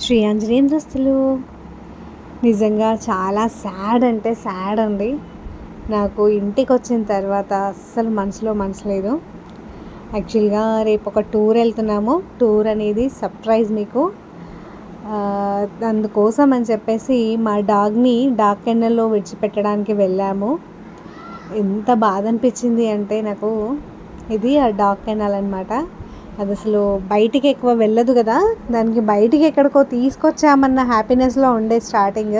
శ్రీ ఆంజనేయం దోస్తులు. నిజంగా చాలా సాడ్ అంటే సాడ్ అండి. నాకు ఇంటికి వచ్చిన తర్వాత అస్సలు మనసులో మనసులేదు. యాక్చువల్గా రేపు ఒక టూర్ వెళ్తున్నాము. టూర్ అనేది సర్ప్రైజ్ మీకు. అందుకోసం అని చెప్పేసి మా డాగ్ని డాగ్ కెన్నెల్లో విడిచిపెట్టడానికి వెళ్ళాము. ఎంత బాధ అనిపించింది అంటే నాకు, ఇది ఆ డాగ్ కెన్నెల్ అనమాట. అది అసలు బయటికి ఎక్కువ వెళ్ళదు కదా, దానికి బయటికి ఎక్కడికో తీసుకొచ్చామన్న హ్యాపీనెస్లో ఉండే స్టార్టింగ్.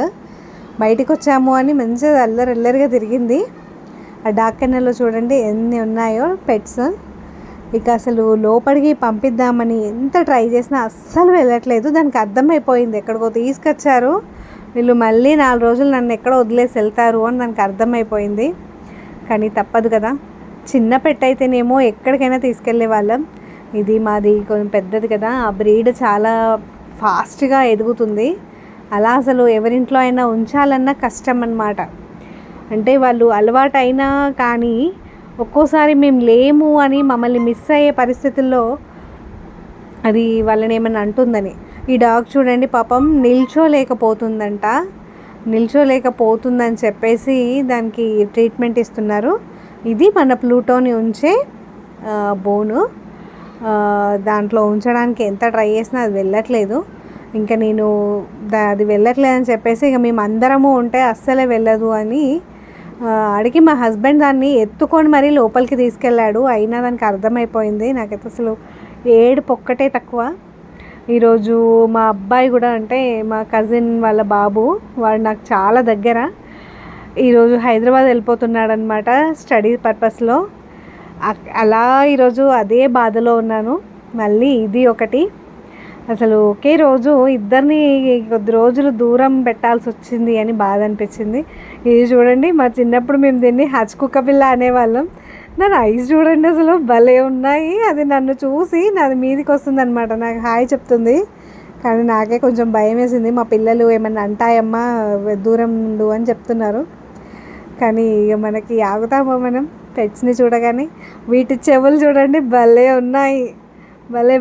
బయటికి వచ్చాము అని మంచిగా అల్లరిగా తిరిగింది. ఆ డాగ్ కెన్నెల్లో చూడండి ఎన్ని ఉన్నాయో పెట్స్. ఇక అసలు లోపలికి పంపిద్దామని ఎంత ట్రై చేసినా అస్సలు వెళ్ళట్లేదు. దానికి అర్థమైపోయింది ఎక్కడికో తీసుకొచ్చారు వీళ్ళు, మళ్ళీ 4 రోజులు నన్ను ఎక్కడో వదిలేసి వెళ్తారు అని దానికి అర్థమైపోయింది. కానీ తప్పదు కదా, చిన్న పెట్ అయితేనేమో ఎక్కడికైనా తీసుకెళ్ళే వాళ్ళం. ఇది మాది కొంచెం పెద్దది కదా, ఆ బ్రీడ్ చాలా ఫాస్ట్గా ఎదుగుతుంది. అలా అసలు ఎవరింట్లో అయినా ఉంచాలన్నా కష్టం అన్నమాట. అంటే వాళ్ళు అలవాటైనా కానీ ఒక్కోసారి మేము లేము అని మమ్మల్ని మిస్ అయ్యే పరిస్థితుల్లో అది వాళ్ళని ఏమన్నా అంటుందని. ఈ డాగ్ చూడండి పాపం నిల్చోలేకపోతుందని చెప్పేసి దానికి ట్రీట్మెంట్ ఇస్తున్నారు. ఇది మన ప్లూటోని ఉంచే బోను. దాంట్లో ఉంచడానికి ఎంత ట్రై చేసినా అది వెళ్ళట్లేదు. ఇంకా నేను అది వెళ్ళట్లేదని చెప్పేసి ఇక మేము అందరము ఉంటే అస్సలే వెళ్ళదు అని అడిగి మా హస్బెండ్ దాన్ని ఎత్తుకొని మరీ లోపలికి తీసుకెళ్ళాడు. అయినా దానికి అర్థమైపోయింది. నాకైతే అసలు ఏడుపు ఒక్కటే తక్కువ. ఈరోజు మా అబ్బాయి కూడా, అంటే మా కజిన్ వాళ్ళ బాబు, వాడు నాకు చాలా దగ్గర, ఈరోజు హైదరాబాద్ వెళ్ళిపోతున్నాడు అనమాట స్టడీ పర్పస్లో. అలా ఈరోజు అదే బాధలో ఉన్నాను. మళ్ళీ ఇది ఒకటి, అసలు ఒకే రోజు ఇద్దరిని కొద్ది రోజులు దూరం పెట్టాల్సి వచ్చింది అని బాధ అనిపించింది. ఇది చూడండి, మా చిన్నప్పుడు మేము దీన్ని హచ్ కుక్క పిల్ల అనేవాళ్ళం. దాని ఐస్ చూడండి అసలు భలే ఉన్నాయి. అది నన్ను చూసి నాది మీదికి వస్తుంది అనమాట, నాకు హాయ్ చెప్తుంది. కానీ నాకే కొంచెం భయం వేసింది. మా పిల్లలు ఏమన్నా అంటాయమ్మా దూరం ఉండు అని చెప్తున్నారు. కానీ ఇక మనకి ఆగుతామో మనం పెట్స్ని చూడగానే. వీటి చెవులు చూడండి భలే ఉన్నాయి,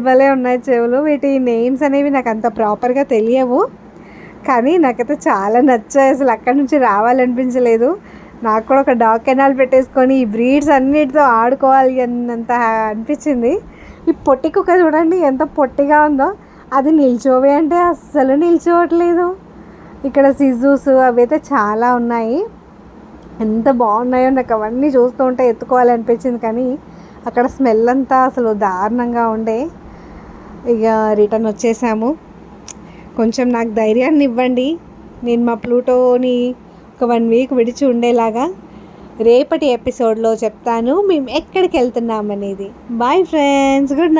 భలే ఉన్నాయి చెవులు. వీటి నేమ్స్ అనేవి నాకు అంత ప్రాపర్గా తెలియవు, కానీ నాకైతే చాలా నచ్చాయి. అసలు అక్కడి నుంచి రావాలనిపించలేదు. నాకు కూడా ఒక డాగ్ కెనాల్ పెట్టేసుకొని ఈ బ్రీడ్స్ అన్నిటితో ఆడుకోవాలి అన్నంత అనిపించింది. ఈ పొట్టి కుక్క చూడండి ఎంత పొట్టిగా ఉందో. అది నిల్చోవే అంటే అస్సలు నిల్చోవట్లేదు. ఇక్కడ సిజూస్ అవి అయితే చాలా ఉన్నాయి. ఎంత బాగున్నాయో నాకు అవన్నీ చూస్తూ ఉంటే ఎత్తుకోవాలనిపించింది. కానీ అక్కడ స్మెల్ అంతా అసలు దారుణంగా ఉండే. ఇక రిటర్న్ వచ్చేసాము. కొంచెం నాకు ధైర్యాన్ని ఇవ్వండి, నేను మా ప్లూటోని ఒక 1 వీక్ విడిచి ఉండేలాగా. రేపటి ఎపిసోడ్లో చెప్తాను మేము ఎక్కడికి వెళ్తున్నామనేది. Bye friends, good night.